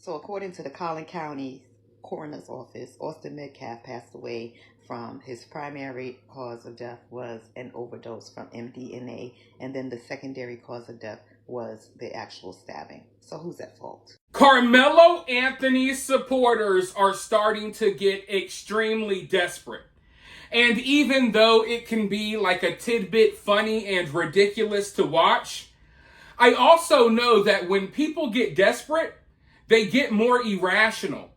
So, according to the Collin County Coroner's Office, Austin Metcalf passed away from his primary cause of death was an overdose from MDMA, and then the secondary cause of death was the actual stabbing. So, who's at fault? Karmelo Anthony's supporters are starting to get extremely desperate. And even though it can be like a tidbit funny and ridiculous to watch, I also know that when people get desperate, they get more irrational.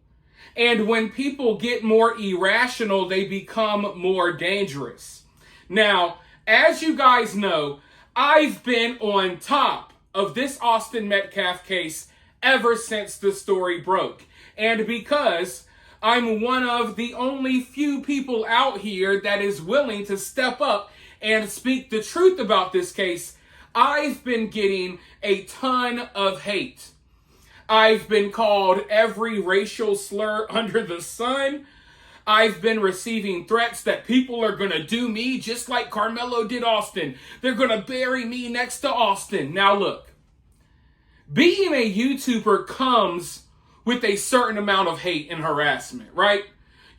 And when people get more irrational, they become more dangerous. Now, as you guys know, I've been on top of this Austin Metcalf case ever since the story broke. And because I'm one of the only few people out here that is willing to step up and speak the truth about this case, I've been getting a ton of hate. I've been called every racial slur under the sun. I've been receiving threats that people are going to do me just like Karmelo did Austin. They're going to bury me next to Austin. Now look, being a YouTuber comes with a certain amount of hate and harassment, right?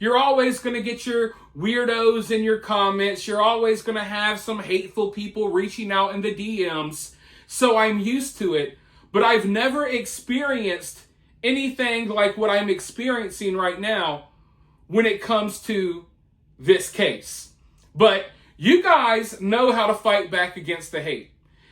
You're always going to get your weirdos in your comments. You're always going to have some hateful people reaching out in the DMs. So I'm used to it. But I've never experienced anything like what I'm experiencing right now when it comes to this case. But you guys know how to fight back against the hate.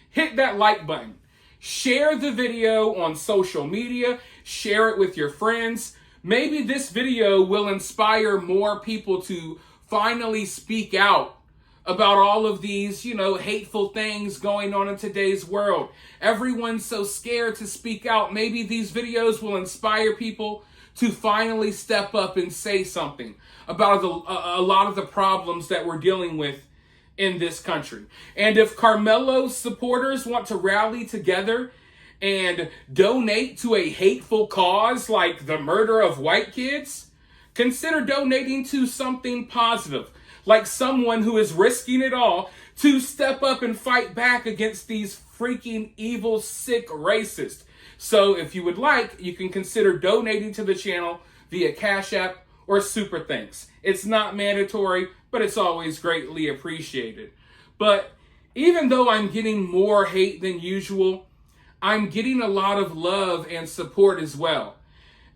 Hit that like button. Share the video on social media. Share it with your friends. Maybe this video will inspire more people to finally speak out about all of these, hateful things going on in today's world. Everyone's so scared to speak out. Maybe these videos will inspire people to finally step up and say something about a lot of the problems that we're dealing with in this country. And if Karmelo's supporters want to rally together and donate to a hateful cause like the murder of white kids, consider donating to something positive, like someone who is risking it all to step up and fight back against these freaking evil, sick racists. So if you would like, you can consider donating to the channel via Cash App or Super Thanks. It's not mandatory, but it's always greatly appreciated. But even though I'm getting more hate than usual, I'm getting a lot of love and support as well.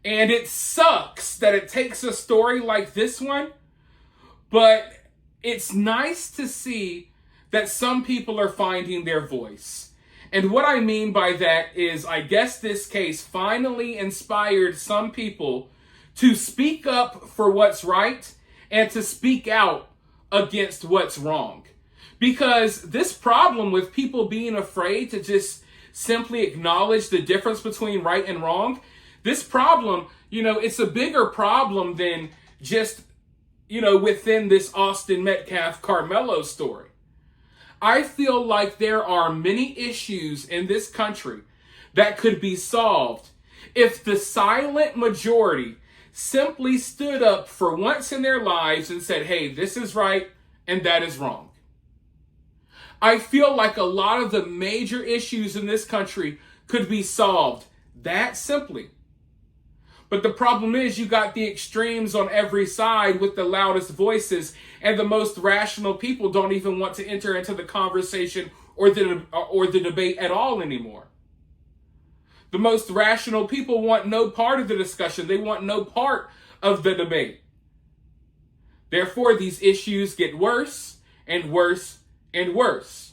And it sucks that it takes a story like this one, but it's nice to see that some people are finding their voice. And what I mean by that is, I guess this case finally inspired some people to speak up for what's right and to speak out against what's wrong. Because this problem with people being afraid to just simply acknowledge the difference between right and wrong, this problem, it's a bigger problem than just within this Austin Metcalf Karmelo story. I feel like there are many issues in this country that could be solved if the silent majority simply stood up for once in their lives and said, hey, this is right and that is wrong. I feel like a lot of the major issues in this country could be solved that simply. But the problem is you got the extremes on every side with the loudest voices, and the most rational people don't even want to enter into the conversation or the debate at all anymore. The most rational people want no part of the discussion. They want no part of the debate. Therefore, these issues get worse and worse and worse.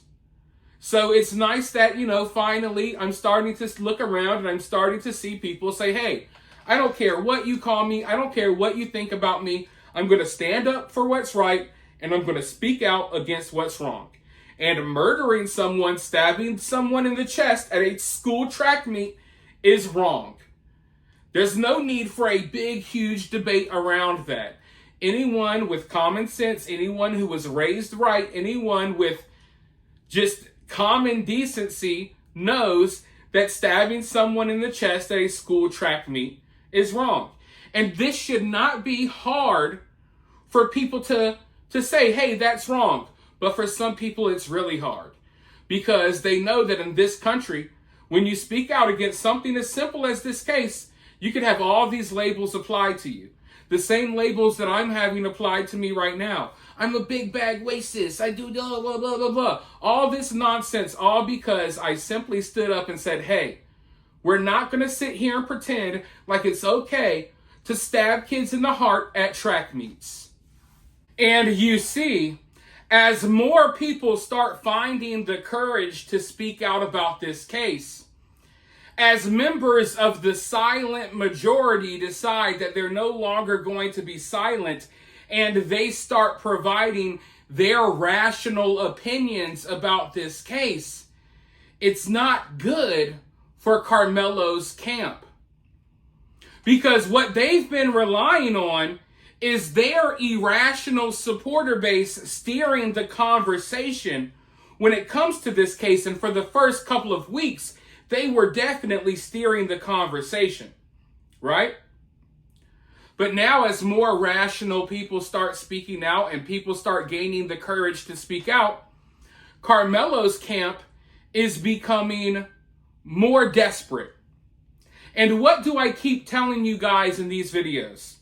So it's nice that, finally I'm starting to look around and I'm starting to see people say, hey, I don't care what you call me. I don't care what you think about me. I'm going to stand up for what's right, and I'm going to speak out against what's wrong. And murdering someone, stabbing someone in the chest at a school track meet is wrong. There's no need for a big, huge debate around that. Anyone with common sense, anyone who was raised right, anyone with just common decency knows that stabbing someone in the chest at a school track meet is wrong. And this should not be hard for people to say, hey, that's wrong. But for some people, it's really hard because they know that in this country, when you speak out against something as simple as this case, You could have all these labels applied to you. The same labels that I'm having applied to me right now. I'm a big bag racist. I do blah, blah, blah, blah, blah. All this nonsense, all because I simply stood up and said, hey, we're not going to sit here and pretend like it's okay to stab kids in the heart at track meets. And you see, as more people start finding the courage to speak out about this case, as members of the silent majority decide that they're no longer going to be silent and they start providing their rational opinions about this case, it's not good for Karmelo's camp. Because what they've been relying on is their irrational supporter base steering the conversation when it comes to this case. And for the first couple of weeks, they were definitely steering the conversation, right? But now as more rational people start speaking out and people start gaining the courage to speak out, Karmelo's camp is becoming more desperate. And what do I keep telling you guys in these videos?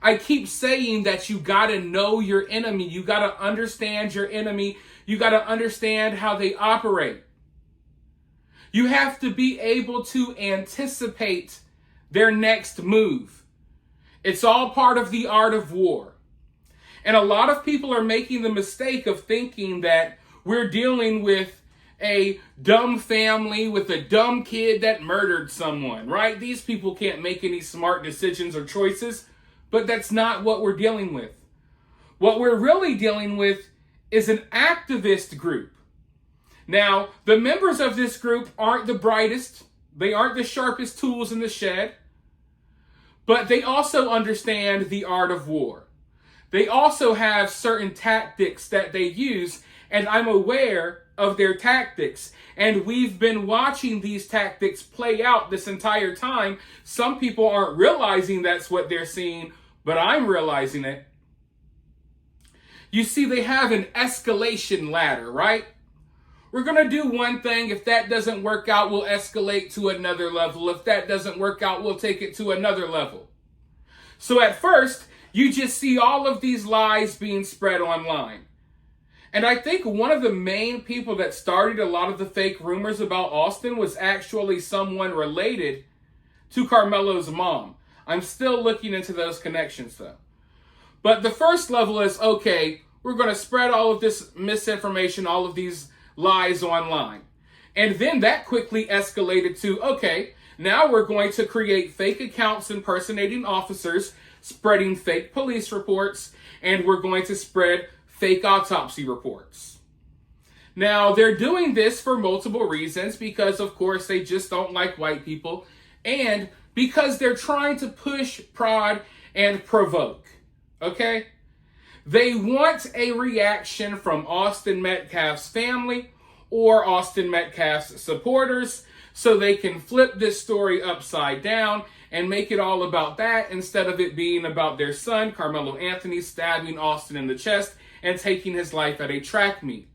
I keep saying that you gotta know your enemy. You gotta understand your enemy. You gotta understand how they operate. You have to be able to anticipate their next move. It's all part of the art of war. And a lot of people are making the mistake of thinking that we're dealing with a dumb family with a dumb kid that murdered someone, right? These people can't make any smart decisions or choices, but that's not what we're dealing with. What we're really dealing with is an activist group. Now, the members of this group aren't the brightest. They aren't the sharpest tools in the shed. But they also understand the art of war. They also have certain tactics that they use, and I'm aware of their tactics. And we've been watching these tactics play out this entire time. Some people aren't realizing that's what they're seeing, but I'm realizing it. You see, they have an escalation ladder, right? We're going to do one thing. If that doesn't work out, we'll escalate to another level. If that doesn't work out, we'll take it to another level. So at first, you just see all of these lies being spread online. And I think one of the main people that started a lot of the fake rumors about Austin was actually someone related to Karmelo's mom. I'm still looking into those connections though. But the first level is, okay, we're going to spread all of this misinformation, all of these lies online. And then that quickly escalated to, okay, now we're going to create fake accounts impersonating officers, spreading fake police reports, and we're going to spread fake autopsy reports. Now, they're doing this for multiple reasons because, of course, they just don't like white people and because they're trying to push, prod, and provoke, okay? They want a reaction from Austin Metcalf's family or Austin Metcalf's supporters so they can flip this story upside down and make it all about that instead of it being about their son, Karmelo Anthony, stabbing Austin in the chest and taking his life at a track meet.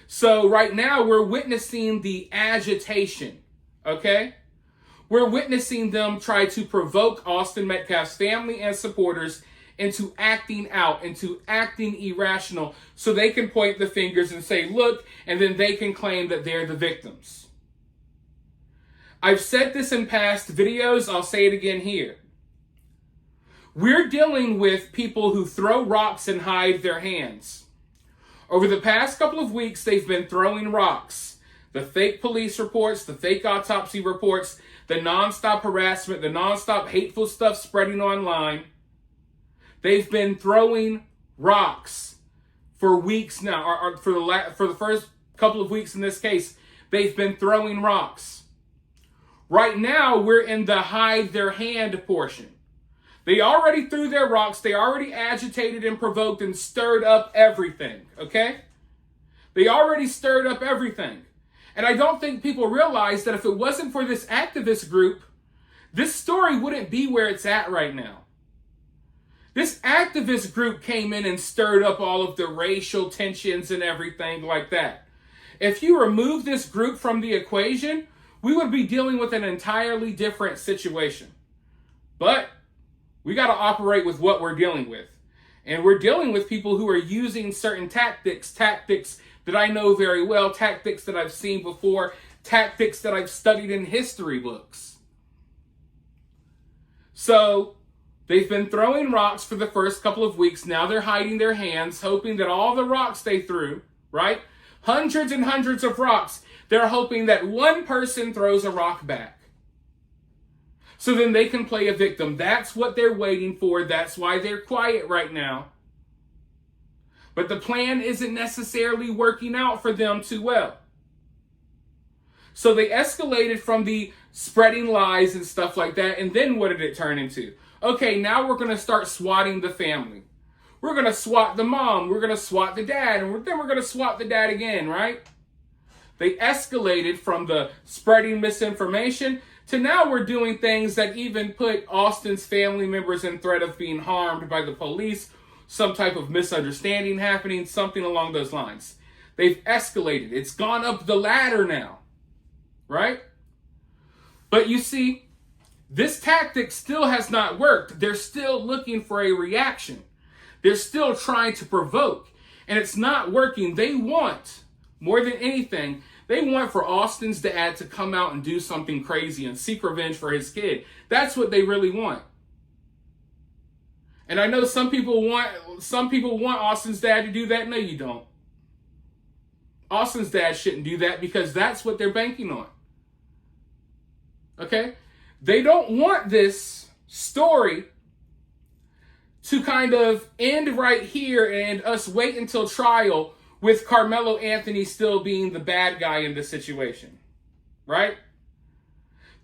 So right now we're witnessing the agitation, okay? We're witnessing them try to provoke Austin Metcalf's family and supporters into acting out, into acting irrational, so they can point the fingers and say, look, and then they can claim that they're the victims. I've said this in past videos, I'll say it again here. We're dealing with people who throw rocks and hide their hands. Over the past couple of weeks, they've been throwing rocks. The fake police reports, the fake autopsy reports, the nonstop harassment, the nonstop hateful stuff spreading online. They've been throwing rocks for weeks now, or for the first couple of weeks in this case. They've been throwing rocks. Right now, we're in the hide their hand portion. They already threw their rocks. They already agitated and provoked and stirred up everything, okay? They already stirred up everything. And I don't think people realize that if it wasn't for this activist group, this story wouldn't be where it's at right now. This activist group came in and stirred up all of the racial tensions and everything like that. If you remove this group from the equation, we would be dealing with an entirely different situation. But we got to operate with what we're dealing with. And we're dealing with people who are using certain tactics that I know very well, tactics that I've seen before, tactics that I've studied in history books. So they've been throwing rocks for the first couple of weeks. Now they're hiding their hands, hoping that all the rocks they threw, right? Hundreds and hundreds of rocks. They're hoping that one person throws a rock back. So then they can play a victim. That's what they're waiting for. That's why they're quiet right now. But the plan isn't necessarily working out for them too well. So they escalated from the spreading lies and stuff like that. And then what did it turn into? Okay, now we're going to start swatting the family. We're going to swat the mom. We're going to swat the dad. And then we're going to swat the dad again, right? They escalated from the spreading misinformation to now we're doing things that even put Austin's family members in threat of being harmed by the police, some type of misunderstanding happening, something along those lines. They've escalated. It's gone up the ladder now, right? But you see, this tactic still has not worked. They're still looking for a reaction. They're still trying to provoke, and it's not working. They want, more than anything, they want for Austin's dad to come out and do something crazy and seek revenge for his kid. That's what they really want. And I know some people want Austin's dad to do that. No, you don't. Austin's dad shouldn't do that because that's what they're banking on. Okay? They don't want this story to kind of end right here and us wait until trial with Karmelo Anthony still being the bad guy in this situation, right?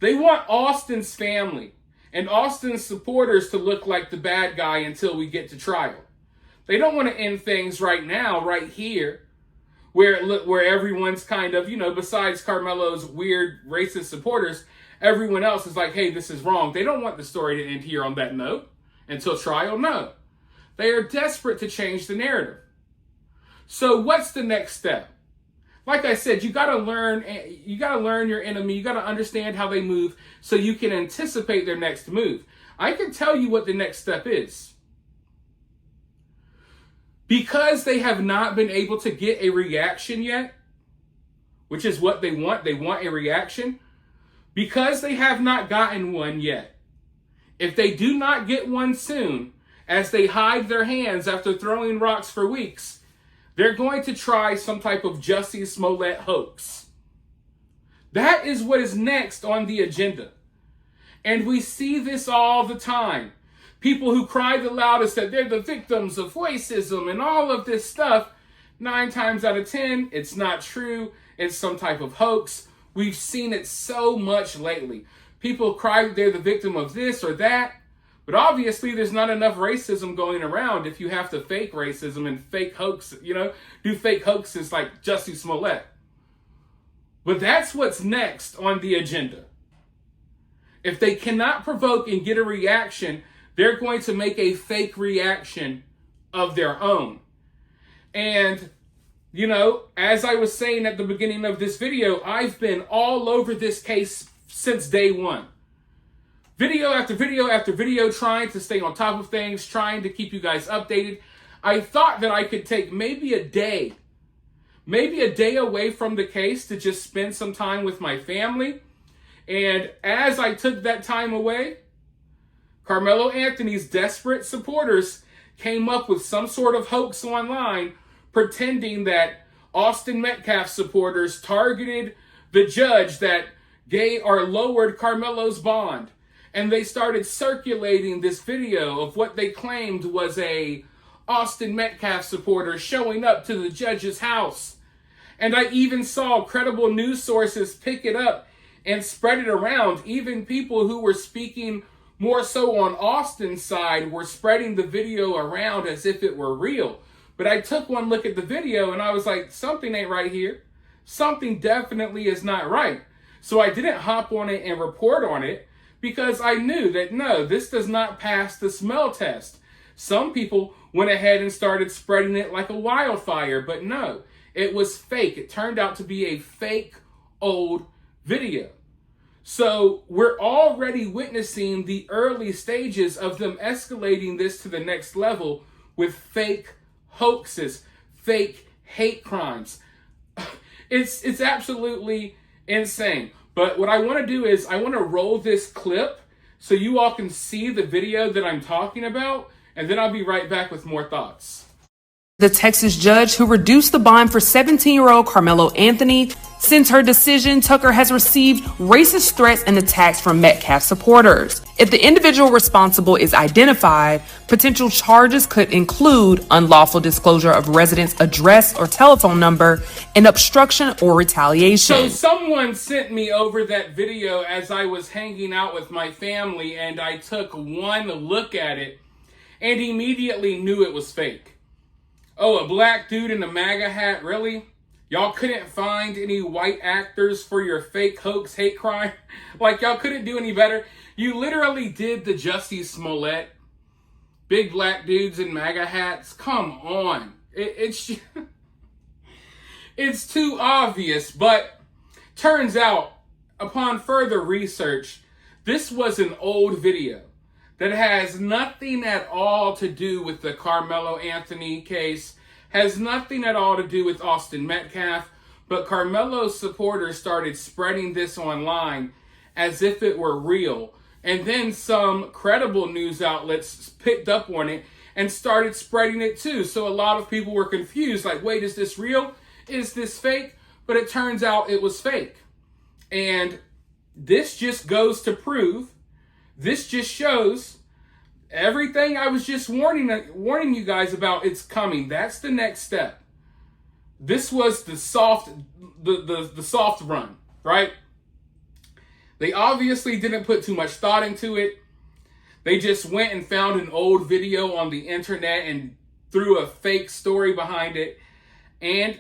They want Austin's family and Austin's supporters to look like the bad guy until we get to trial. They don't want to end things right now, right here, where everyone's kind of, besides Karmelo's weird racist supporters, everyone else is like, hey, this is wrong. They don't want the story to end here on that note until trial. No. They are desperate to change the narrative. So what's the next step? Like I said, you got to learn your enemy. You got to understand how they move so you can anticipate their next move. I can tell you what the next step is. Because they have not been able to get a reaction yet, which is what they want a reaction. Because they have not gotten one yet, if they do not get one soon, as they hide their hands after throwing rocks for weeks, they're going to try some type of Jussie Smollett hoax. That is what is next on the agenda. And we see this all the time. People who cry the loudest that they're the victims of racism and all of this stuff, 9 times out of 10, it's not true. It's some type of hoax. We've seen it so much lately. People cry that they're the victim of this or that. But obviously, there's not enough racism going around if you have to fake racism and fake hoax, do fake hoaxes like Jussie Smollett. But that's what's next on the agenda. If they cannot provoke and get a reaction, they're going to make a fake reaction of their own. And, as I was saying at the beginning of this video, I've been all over this case since day one. Video after video after video, trying to stay on top of things, trying to keep you guys updated. I thought that I could take maybe a day away from the case to just spend some time with my family. And as I took that time away, Karmelo Anthony's desperate supporters came up with some sort of hoax online, pretending that Austin Metcalf supporters targeted the judge that lowered Karmelo's bond. And they started circulating this video of what they claimed was a Austin Metcalf supporter showing up to the judge's house. And I even saw credible news sources pick it up and spread it around. Even people who were speaking more so on Austin's side were spreading the video around as if it were real. But I took one look at the video and I was like, something ain't right here. Something definitely is not right. So I didn't hop on it and report on it, because I knew that, no, this does not pass the smell test. Some people went ahead and started spreading it like a wildfire, but no, it was fake. It turned out to be a fake old video. So we're already witnessing the early stages of them escalating this to the next level with fake hoaxes, fake hate crimes. It's absolutely insane. But what I want to do is I want to roll this clip so you all can see the video that I'm talking about, and then I'll be right back with more thoughts. The Texas judge who reduced the bond for 17-year-old Karmelo Anthony. Since her decision, Tucker has received racist threats and attacks from Metcalf supporters. If the individual responsible is identified, potential charges could include unlawful disclosure of residents' address or telephone number and obstruction or retaliation. So someone sent me over that video as I was hanging out with my family, and I took one look at it and immediately knew it was fake. Oh, a black dude in a MAGA hat, really? Y'all couldn't find any white actors for your fake hoax hate crime? Like, y'all couldn't do any better? You literally did the Jussie Smollett. Big black dudes in MAGA hats? Come on. It's too obvious, but turns out, upon further research, this was an old video that has nothing at all to do with the Karmelo Anthony case, has nothing at all to do with Austin Metcalf, but Karmelo's supporters started spreading this online as if it were real. And then some credible news outlets picked up on it and started spreading it too. So a lot of people were confused, like, wait, is this real? Is this fake? But it turns out it was fake. And this just goes to prove, this just shows everything I was just warning you guys about. It's coming. That's the next step. This was the soft run, right? They obviously didn't put too much thought into it. They just went and found an old video on the internet and threw a fake story behind it. And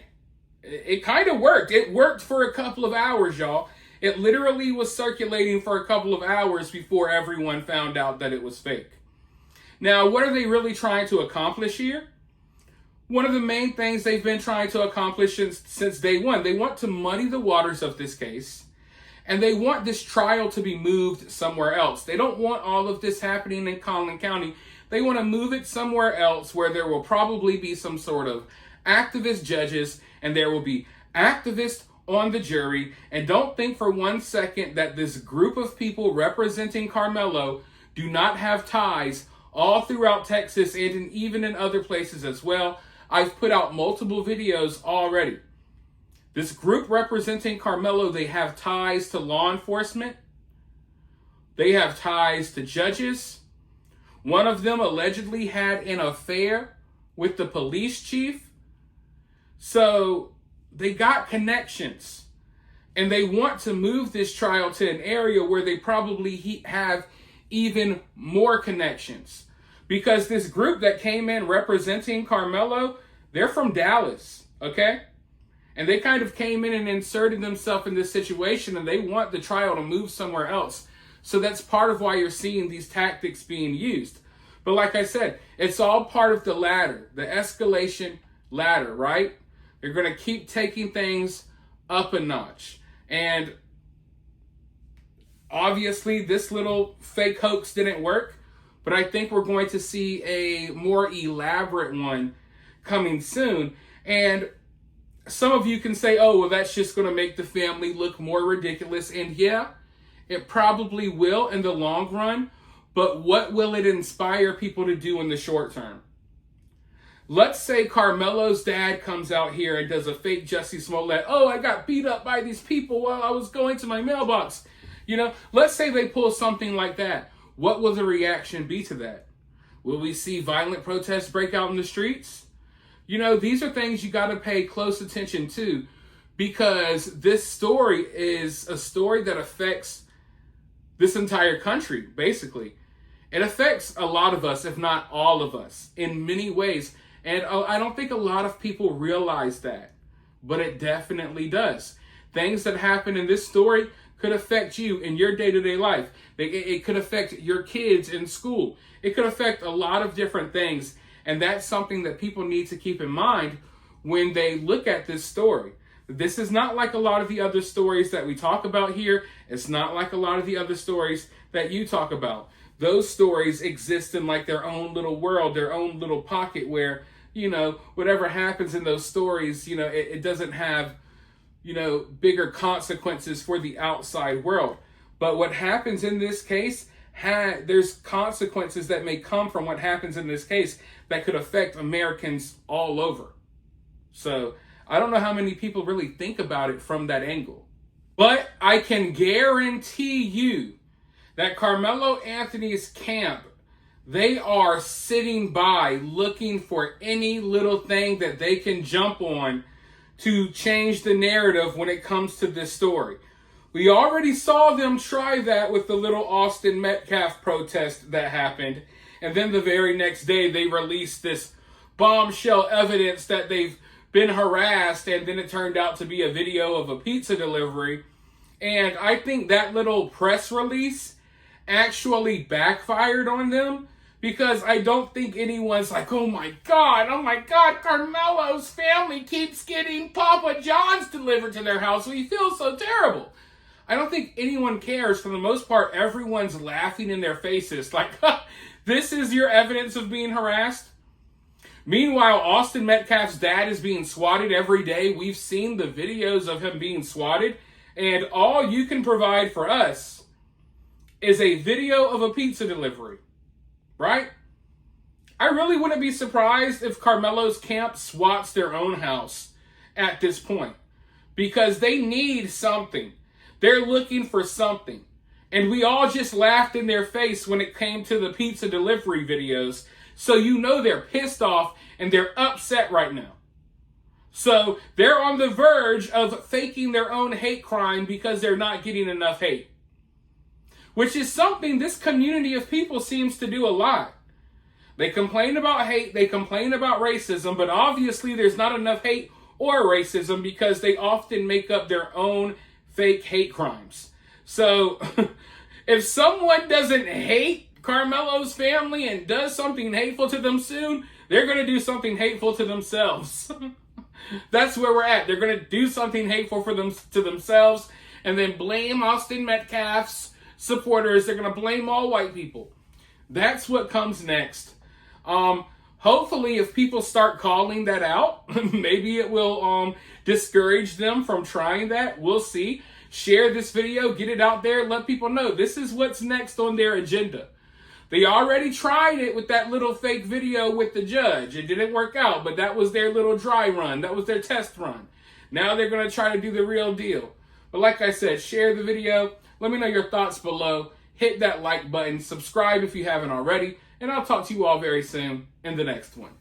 it kind of worked. It worked for a couple of hours, y'all. It literally was circulating for a couple of hours before everyone found out that it was fake. Now, what are they really trying to accomplish here? One of the main things they've been trying to accomplish since day one, they want to muddy the waters of this case, and they want this trial to be moved somewhere else. They don't want all of this happening in Collin County. They want to move it somewhere else where there will probably be some sort of activist judges, and there will be activists on the jury. And don't think for 1 second that this group of people representing Karmelo do not have ties all throughout Texas and even in other places as well. I've put out multiple videos already. This group representing Karmelo, they have ties to law enforcement. They have ties to judges. One of them allegedly had an affair with the police chief. So they got connections, and they want to move this trial to an area where they probably have even more connections. Because this group that came in representing Karmelo, they're from Dallas, okay? And they kind of came in and inserted themselves in this situation, and they want the trial to move somewhere else. So that's part of why you're seeing these tactics being used. But like I said, it's all part of the ladder, the escalation ladder, right? They're going to keep taking things up a notch. And obviously, this little fake hoax didn't work, but I think we're going to see a more elaborate one coming soon. And some of you can say, oh, well, that's just going to make the family look more ridiculous. And yeah, it probably will in the long run. But what will it inspire people to do in the short term? Let's say Karmelo's dad comes out here and does a fake Jussie Smollett. Oh, I got beat up by these people while I was going to my mailbox. You know, let's say they pull something like that. What will the reaction be to that? Will we see violent protests break out in the streets? You know, these are things you got to pay close attention to, because this story is a story that affects this entire country, basically. It affects a lot of us, if not all of us, in many ways. And I don't think a lot of people realize that, but it definitely does. Things that happen in this story could affect you in your day-to-day life. It could affect your kids in school. It could affect a lot of different things. And that's something that people need to keep in mind when they look at this story. This is not like a lot of the other stories that we talk about here. It's not like a lot of the other stories that you talk about. Those stories exist in like their own little world, their own little pocket where, you know, whatever happens in those stories, you know, it doesn't have, you know, bigger consequences for the outside world. But what happens in this case, there's consequences that may come from what happens in this case that could affect Americans all over. So I don't know how many people really think about it from that angle. But I can guarantee you that Karmelo Anthony's camp, they are sitting by looking for any little thing that they can jump on to change the narrative when it comes to this story. We already saw them try that with the little Austin Metcalf protest that happened. And then the very next day, they released this bombshell evidence that they've been harassed. And then it turned out to be a video of a pizza delivery. And I think that little press release actually backfired on them. Because I don't think anyone's like, oh my God, Karmelo's family keeps getting Papa John's delivered to their house. We feel so terrible. I don't think anyone cares. For the most part, everyone's laughing in their faces. Like, this is your evidence of being harassed? Meanwhile, Austin Metcalf's dad is being swatted every day. We've seen the videos of him being swatted. And all you can provide for us is a video of a pizza delivery. Right? I really wouldn't be surprised if Karmelo's camp swats their own house at this point. Because they need something. They're looking for something. And we all just laughed in their face when it came to the pizza delivery videos. So you know they're pissed off and they're upset right now. So they're on the verge of faking their own hate crime because they're not getting enough hate. Which is something this community of people seems to do a lot. They complain about hate, they complain about racism, but obviously there's not enough hate or racism because they often make up their own fake hate crimes. So if someone doesn't hate Karmelo's family and does something hateful to them soon, they're going to do something hateful to themselves. That's where we're at. They're going to do something hateful to themselves and then blame Austin Metcalf's supporters. They're going to blame all white people. That's what comes next. Hopefully, if people start calling that out, maybe it will discourage them from trying that. We'll see. Share this video, get it out there, let people know this is what's next on their agenda. They already tried it with that little fake video with the judge. It didn't work out, but that was their little dry run. That was their test run. Now they're going to try to do the real deal. But like I said, share the video. Let me know your thoughts below. Hit that like button. Subscribe if you haven't already. And I'll talk to you all very soon in the next one.